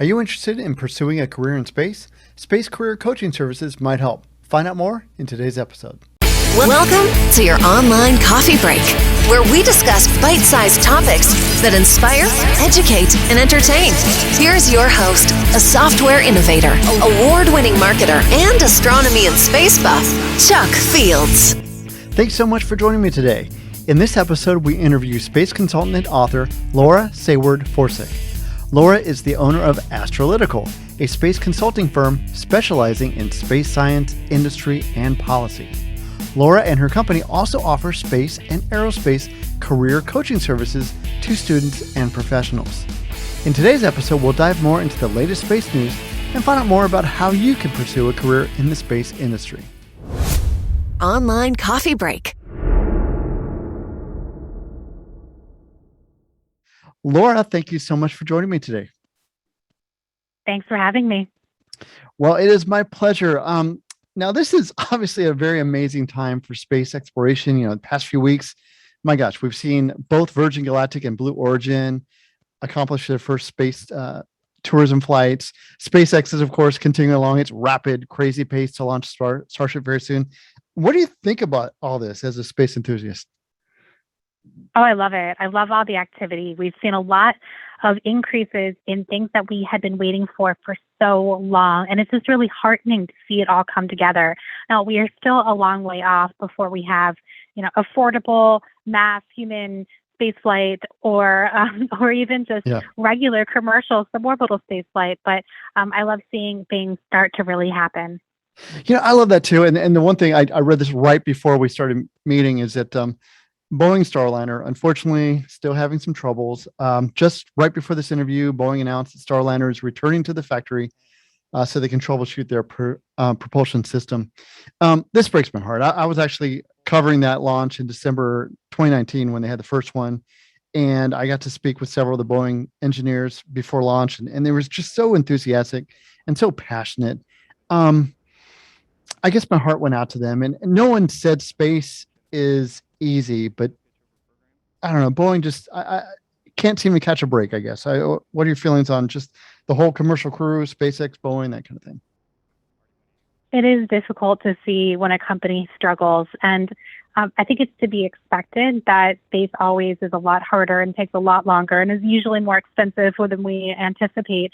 Are you interested in pursuing a career in space? Space Career Coaching Services might help. Find out more in today's episode. Welcome to your online coffee break, where we discuss bite-sized topics that inspire, educate, and entertain. Here's your host, a software innovator, award-winning marketer, and astronomy and space buff, Chuck Fields. Thanks so much for joining me today. In this episode, we interview space consultant and author Laura Seward Forczyk. Laura is the owner of Astralytical, a space consulting firm specializing in space science, industry, and policy. Laura and her company also offer space and aerospace career coaching services to students and professionals. In today's episode, we'll dive more into the latest space news and find out more about how you can pursue a career in the space industry. Online coffee break. Laura, thank you so much for joining me today. Thanks for having me. Well, it is my pleasure. Now, this is obviously a very amazing time for space exploration. The past few weeks, my gosh, we've seen both Virgin Galactic and Blue Origin accomplish their first space tourism flights. SpaceX is, of course, continuing along its rapid, crazy pace to launch Starship very soon. What do you think about all this as a space enthusiast? Oh, I love it. I love all the activity. We've seen a lot of increases in things that we had been waiting for so long. And it's just really heartening to see it all come together. Now, we are still a long way off before we have, affordable mass human spaceflight or even just regular commercial suborbital spaceflight. But I love seeing things start to really happen. I love that too. And the one thing I read this right before we started meeting is that Boeing Starliner, unfortunately, still having some troubles. Just right before this interview, Boeing announced that Starliner is returning to the factory so they can troubleshoot their propulsion system. This breaks my heart. I was actually covering that launch in December 2019 when they had the first one. And I got to speak with several of the Boeing engineers before launch. And they were just so enthusiastic and so passionate. I guess my heart went out to them. And no one said space is easy, but I don't know. Boeing just I can't seem to catch a break, I guess. What are your feelings on just the whole commercial crew, SpaceX, Boeing, that kind of thing? It is difficult to see when a company struggles. And I think it's to be expected that space always is a lot harder and takes a lot longer and is usually more expensive than we anticipate.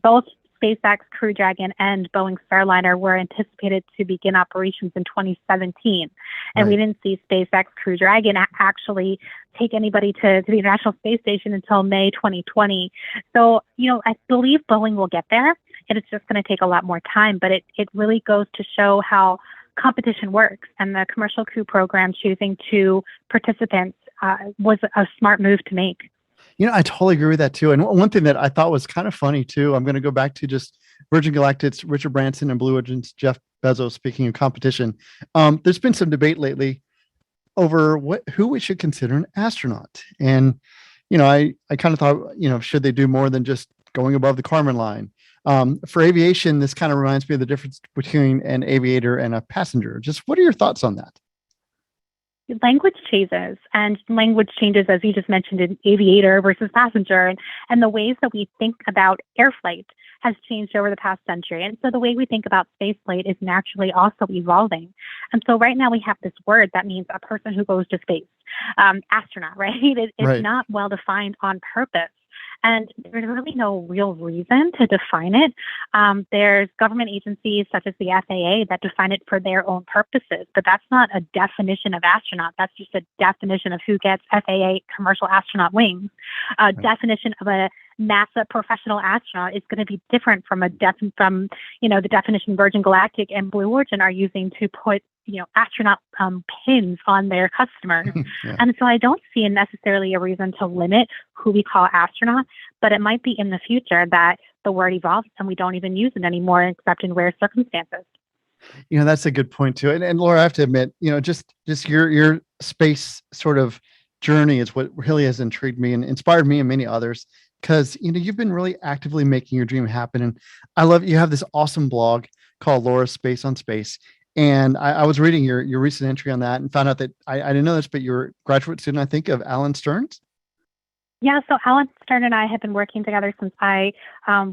Both SpaceX Crew Dragon and Boeing Starliner were anticipated to begin operations in 2017. And we didn't see SpaceX Crew Dragon actually take anybody to the International Space Station until May 2020. So, I believe Boeing will get there. And it's just going to take a lot more time. But it really goes to show how competition works. And the commercial crew program choosing two participants was a smart move to make. I totally agree with that too. And one thing that I thought was kind of funny too, I'm going to go back to just Virgin Galactic's Richard Branson and Blue Origin's Jeff Bezos. Speaking of competition, there's been some debate lately over who we should consider an astronaut. And, I kind of thought, should they do more than just going above the Kármán line? For aviation, this kind of reminds me of the difference between an aviator and a passenger. Just what are your thoughts on that? Language changes, and language changes, as you just mentioned, in aviator versus passenger, and the ways that we think about air flight has changed over the past century. And so the way we think about space flight is naturally also evolving. And so right now we have this word that means a person who goes to space, astronaut, right? It's not well defined on purpose. And there's really no real reason to define it. There's government agencies such as the FAA that define it for their own purposes, but that's not a definition of astronaut. That's just a definition of who gets FAA commercial astronaut wings. Definition of a NASA professional astronaut is going to be different from the definition Virgin Galactic and Blue Origin are using to put astronaut pins on their customers. And so I don't see necessarily a reason to limit who we call astronaut, but it might be in the future that the word evolves and we don't even use it anymore except in rare circumstances. That's a good point too. And Laura, I have to admit, just your space sort of journey is what really has intrigued me and inspired me and many others. Because you've been really actively making your dream happen. And I love you have this awesome blog called Laura's Space on Space. And I was reading your recent entry on that and found out that I didn't know this, but you're a graduate student, I think, of Alan Stern's. Yeah, so Alan Stern and I have been working together since I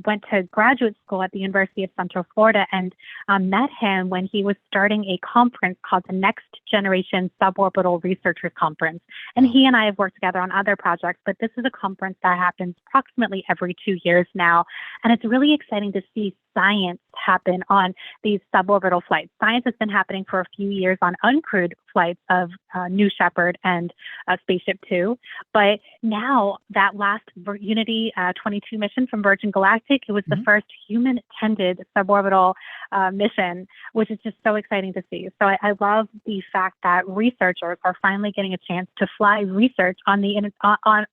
went to graduate school at the University of Central Florida, and met him when he was starting a conference called the Next Generation Suborbital Researchers Conference. And he and I have worked together on other projects, but this is a conference that happens approximately every 2 years now. And it's really exciting to see science happen on these suborbital flights. Science has been happening for a few years on uncrewed flights of New Shepard and Spaceship Two. But now that last Unity 22 mission from Virgin Galactic, it was the first human-attended suborbital mission, which is just so exciting to see. So I love the fact that researchers are finally getting a chance to fly research on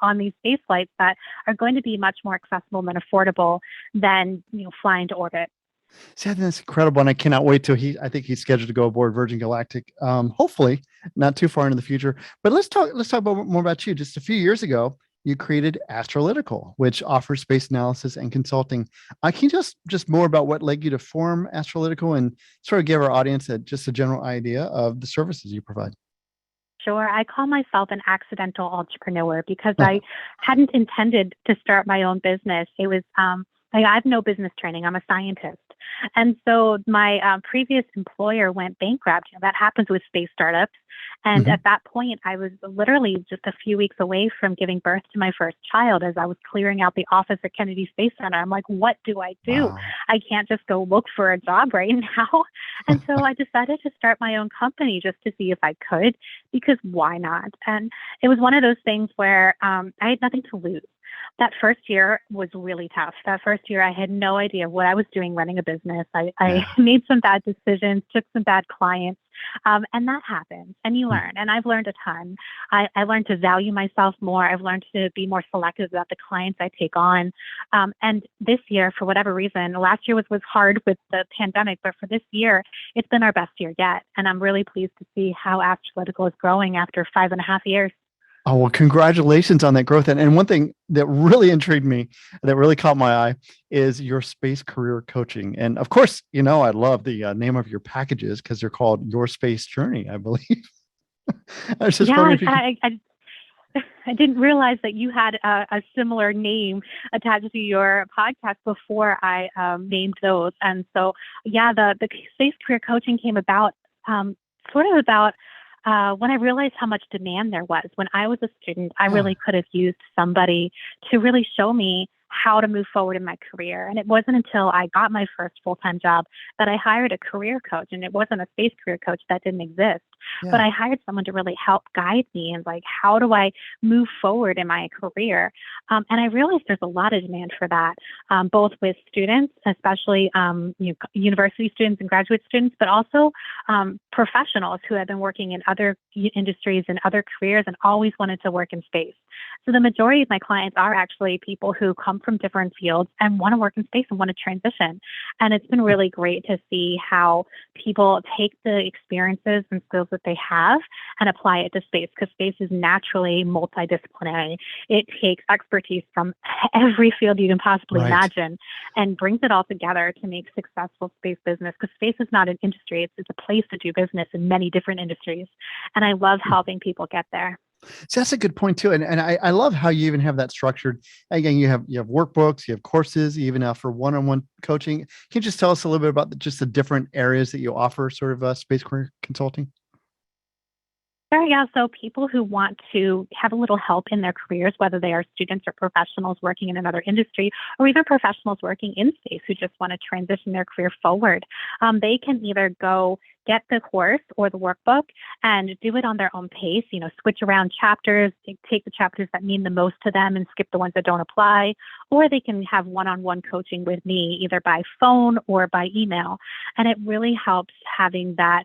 on these space flights that are going to be much more accessible and affordable than flying to orbit. See, I think that's incredible, and I cannot wait till I think he's scheduled to go aboard Virgin Galactic. Hopefully, not too far into the future. But let's talk about more about you. Just a few years ago, you created Astralytical, which offers space analysis and consulting. Can you just more about what led you to form Astralytical and sort of give our audience just a general idea of the services you provide? Sure. I call myself an accidental entrepreneur because I hadn't intended to start my own business. It was I have no business training. I'm a scientist. And so my previous employer went bankrupt. That happens with space startups. And at that point, I was literally just a few weeks away from giving birth to my first child as I was clearing out the office at Kennedy Space Center. I'm like, what do I do? Wow. I can't just go look for a job right now. And so I decided to start my own company just to see if I could, because why not? And it was one of those things where I had nothing to lose. That first year was really tough. That first year, I had no idea what I was doing running a business. I made some bad decisions, took some bad clients, and that happens. And you learn. And I've learned a ton. I learned to value myself more. I've learned to be more selective about the clients I take on. And this year, for whatever reason, last year was hard with the pandemic, but for this year, it's been our best year yet. And I'm really pleased to see how Astralytical is growing after 5.5 years. Oh, well, congratulations on that growth. And one thing that really intrigued me, that really caught my eye, is your space career coaching. And of course, I love the name of your packages because they're called Your Space Journey, I believe. I was just wondering if you could... I didn't realize that you had a similar name attached to your podcast before I named those. And so, yeah, the space career coaching came about when I realized how much demand there was. When I was a student, I really could have used somebody to really show me how to move forward in my career. And it wasn't until I got my first full-time job that I hired a career coach, and it wasn't a space career coach, that didn't exist. Yeah. But I hired someone to really help guide me and how do I move forward in my career? And I realized there's a lot of demand for that, both with students, especially university students and graduate students, but also professionals who have been working in other industries and other careers and always wanted to work in space. So the majority of my clients are actually people who come from different fields and want to work in space and want to transition. And it's been really great to see how people take the experiences and skills that they have and apply it to space, because space is naturally multidisciplinary. It takes expertise from every field you can possibly imagine and brings it all together to make successful space business, because space is not an industry. It's a place to do business in many different industries. And I love helping people get there. So that's a good point too. And I love how you even have that structured. Again, you have workbooks, you have courses, even for one-on-one coaching. Can you just tell us a little bit about just the different areas that you offer sort of space career consulting? Sure, yeah. So people who want to have a little help in their careers, whether they are students or professionals working in another industry, or even professionals working in space who just want to transition their career forward, they can either go get the course or the workbook and do it on their own pace, switch around chapters, take the chapters that mean the most to them and skip the ones that don't apply, or they can have one-on-one coaching with me either by phone or by email. And it really helps having that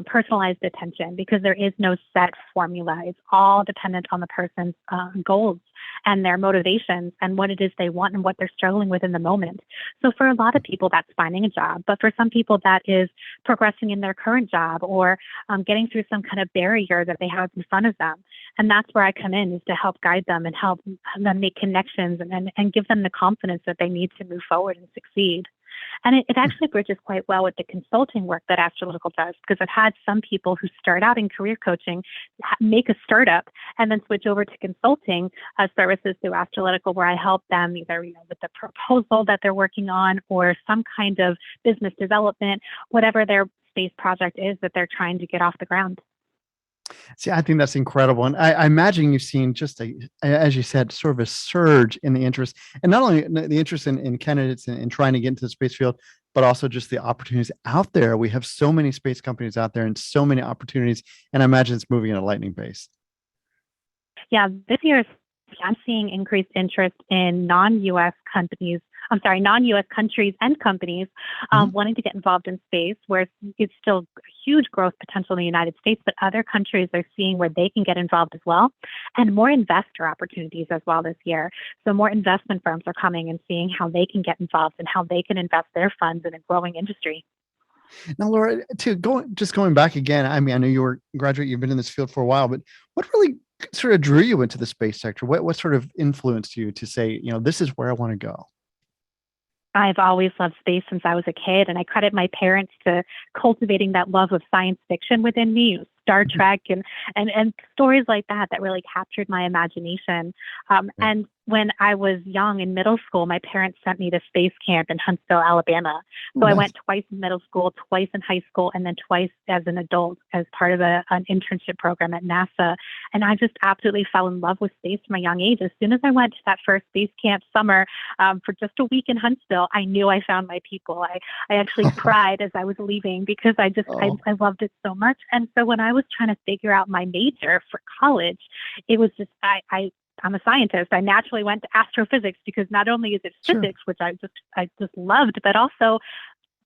personalized attention, because there is no set formula. It's all dependent on the person's goals and their motivations and what it is they want and what they're struggling with in the moment. So for a lot of people, that's finding a job. But for some people, that is progressing in their current job or getting through some kind of barrier that they have in front of them. And that's where I come in, is to help guide them and help them make connections and give them the confidence that they need to move forward and succeed. And it actually bridges quite well with the consulting work that Astralytical does, because I've had some people who start out in career coaching make a startup and then switch over to consulting services through Astralytical, where I help them either with the proposal that they're working on or some kind of business development, whatever their space project is that they're trying to get off the ground. See, I think that's incredible. And I imagine you've seen just as you said, sort of a surge in the interest, and not only the interest in candidates in trying to get into the space field, but also just the opportunities out there. We have so many space companies out there and so many opportunities. And I imagine it's moving at a lightning pace. Yeah, this year I'm seeing increased interest in non-U.S. countries and companies wanting to get involved in space, where it's still a huge growth potential in the United States, but other countries are seeing where they can get involved as well, and more investor opportunities as well this year. So more investment firms are coming and seeing how they can get involved and how they can invest their funds in a growing industry. Now, Laura, going back again, I mean, I know you were a graduate, you've been in this field for a while, but what really sort of drew you into the space sector? What sort of influenced you to say, this is where I want to go? I've always loved space since I was a kid, and I credit my parents to cultivating that love of science fiction within me, Star Trek and stories like that really captured my imagination. And when I was young in middle school, my parents sent me to space camp in Huntsville, Alabama. So I went twice in middle school, twice in high school, and then twice as an adult as part of an internship program at NASA. And I just absolutely fell in love with space from a young age. As soon as I went to that first space camp summer for just a week in Huntsville, I knew I found my people. I actually cried as I was leaving because I loved it so much. And so when I was trying to figure out my major for college, it was just, I'm a scientist. I naturally went to astrophysics because not only is it physics, which I just loved, but also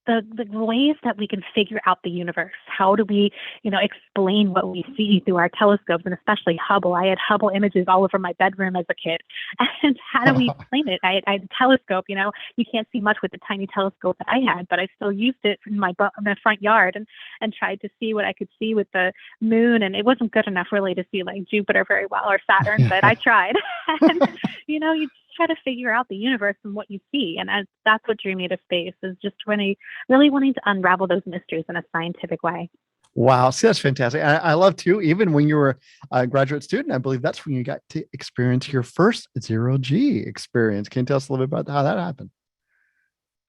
the ways that we can figure out the universe. How do we, explain what we see through our telescopes, and especially Hubble? I had Hubble images all over my bedroom as a kid. And how do we explain it? I had a telescope, you can't see much with the tiny telescope that I had, but I still used it in my front yard and tried to see what I could see with the moon. And it wasn't good enough really to see like Jupiter very well or Saturn, but I tried. And, you try to figure out the universe and what you see. And that's what drew me to space, is just really wanting to unravel those mysteries in a scientific way. Wow. See, that's fantastic. I love too, even when you were a graduate student, I believe that's when you got to experience your first zero-G experience. Can you tell us a little bit about how that happened?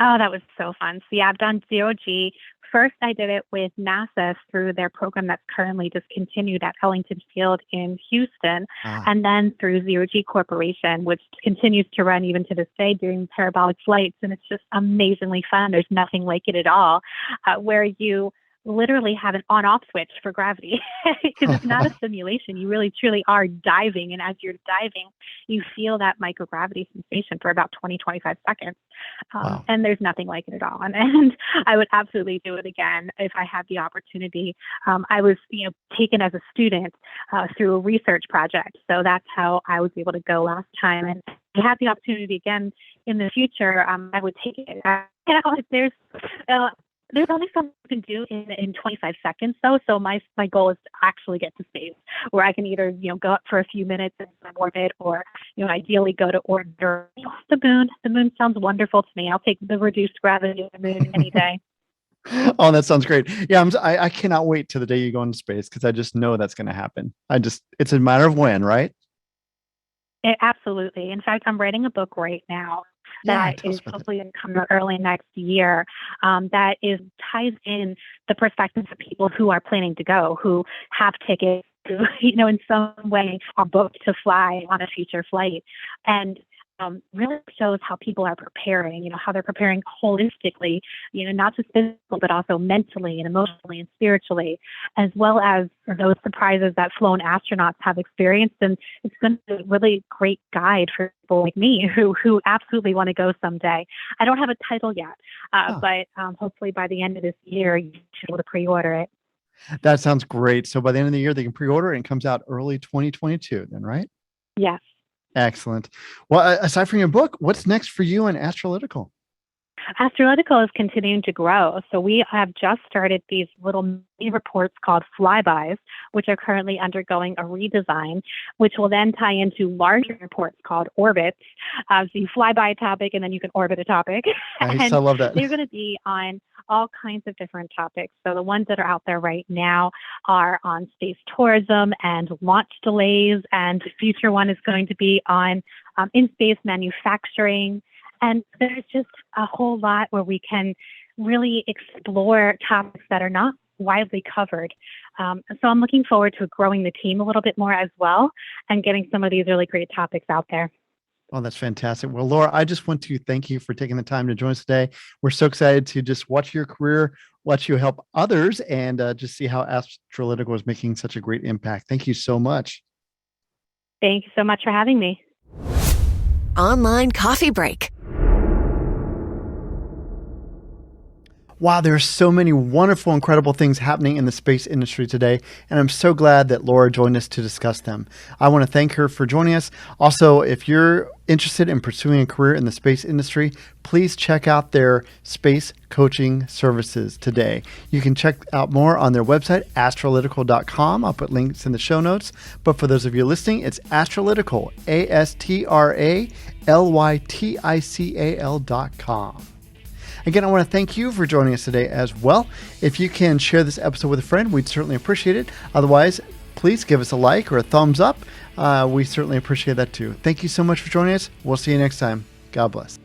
Oh, that was so fun. So yeah, I've done zero-G. First, I did it with NASA through their program that's currently discontinued at Ellington Field in Houston, and then through Zero-G Corporation, which continues to run even to this day doing parabolic flights. And it's just amazingly fun. There's nothing like it at all, where you literally have an on-off switch for gravity, because it's not a simulation. You really truly are diving, and as you're diving you feel that microgravity sensation for about 20-25 seconds. And there's nothing like it at all, and I would absolutely do it again if I had the opportunity. I was taken as a student through a research project, so that's how I was able to go last time, and I had the opportunity again in the future. I would take it. There's only something you can do in 25 seconds, though. So my goal is to actually get to space, where I can either go up for a few minutes in orbit, or ideally go to orbit or the moon. The moon sounds wonderful to me. I'll take the reduced gravity of the moon any day. Oh, that sounds great. Yeah, I cannot wait till the day you go into space, because I just know that's going to happen. It's a matter of when, right? Absolutely. In fact, I'm writing a book right now that is hopefully going to come out early next year, that ties in the perspectives of people who are planning to go, who have tickets, who, in some way are booked to fly on a future flight. And really shows how people are preparing, how they're preparing holistically, not just physically, but also mentally and emotionally and spiritually, as well as those surprises that flown astronauts have experienced. And it's going to be a really great guide for people like me who absolutely want to go someday. I don't have a title yet, but hopefully by the end of this year, you should be able to pre-order it. That sounds great. So by the end of the year, they can pre-order it, and it comes out early 2022 then, right? Yes. Excellent. Well, aside from your book, what's next for you and Astralytical? Astralytical is continuing to grow. So we have just started these little mini reports called flybys, which are currently undergoing a redesign, which will then tie into larger reports called orbits. So you fly by a topic and then you can orbit a topic. Nice. And I love that. they're going to be on all kinds of different topics. So the ones that are out there right now are on space tourism and launch delays. And the future one is going to be on in-space manufacturing. And there's just a whole lot where we can really explore topics that are not widely covered. So I'm looking forward to growing the team a little bit more as well and getting some of these really great topics out there. Oh, that's fantastic. Well, Laura, I just want to thank you for taking the time to join us today. We're so excited to just watch your career, watch you help others, and just see how Astralytical is making such a great impact. Thank you so much. Thank you so much for having me. Online coffee break. Wow, there are so many wonderful, incredible things happening in the space industry today, and I'm so glad that Laura joined us to discuss them. I want to thank her for joining us. Also, if you're interested in pursuing a career in the space industry, please check out their space coaching services today. You can check out more on their website, astralytical.com. I'll put links in the show notes. But for those of you listening, it's Astralytical, astralytical.com. Again, I want to thank you for joining us today as well. If you can share this episode with a friend, we'd certainly appreciate it. Otherwise, please give us a like or a thumbs up. We certainly appreciate that too. Thank you so much for joining us. We'll see you next time. God bless.